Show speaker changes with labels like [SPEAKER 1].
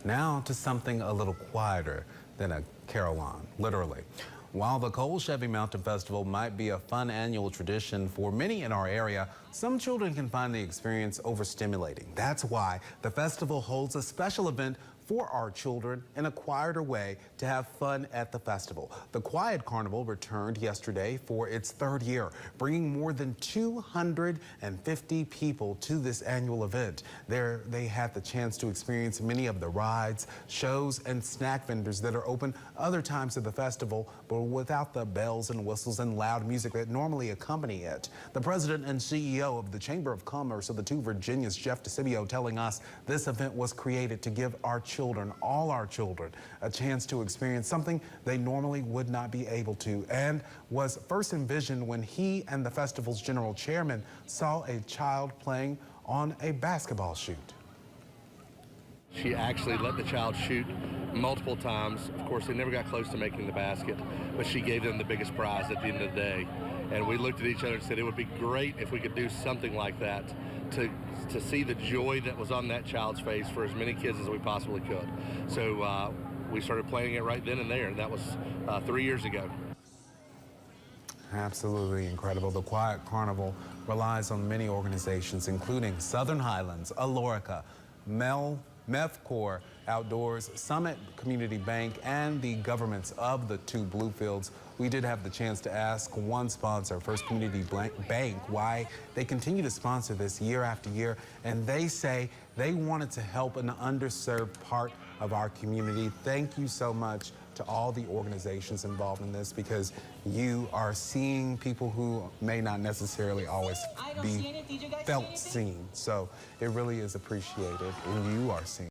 [SPEAKER 1] Now to something a little quieter than a carillon, literally. While the Cole Chevy Mountain Festival might be a fun annual tradition for many in our area, some children can find the experience overstimulating. That's why the festival holds a special event for our children in a quieter way to have fun at the festival. The Quiet Carnival returned yesterday for its third year, bringing more than 250 people to this annual event. There they had the chance to experience many of the rides, shows, and snack vendors that are open other times of the festival, but without the bells and whistles and loud music that normally accompany it. The president and CEO of the Chamber of Commerce of the Two Virginias, Jeff DeCibio, telling us this event was created to give our children, all our children, a chance to experience something they normally would not be able to, and was first envisioned when he and the festival's general chairman saw a child playing on a basketball shoot.
[SPEAKER 2] She actually let the child shoot multiple times. Of course, they never got close to making the basket, but she gave them the biggest prize at the end of the day. And we looked at each other and said it would be great if we could do something like that to see the joy that was on that child's face for as many kids as we possibly could. So we started planning it right then and there, and that was 3 years ago.
[SPEAKER 1] Absolutely incredible. The Quiet Carnival relies on many organizations, including Southern Highlands, Alorica, MEFCOR Outdoors, Summit Community Bank, and the governments of the two Bluefields. We did have the chance to ask one sponsor, First Community Bank, why they continue to sponsor this year after year, and they say they wanted to help an underserved part of our community. Thank you so much to all the organizations involved in this, because you are seeing people who may not necessarily always be felt seen. So it really is appreciated, and you are seen.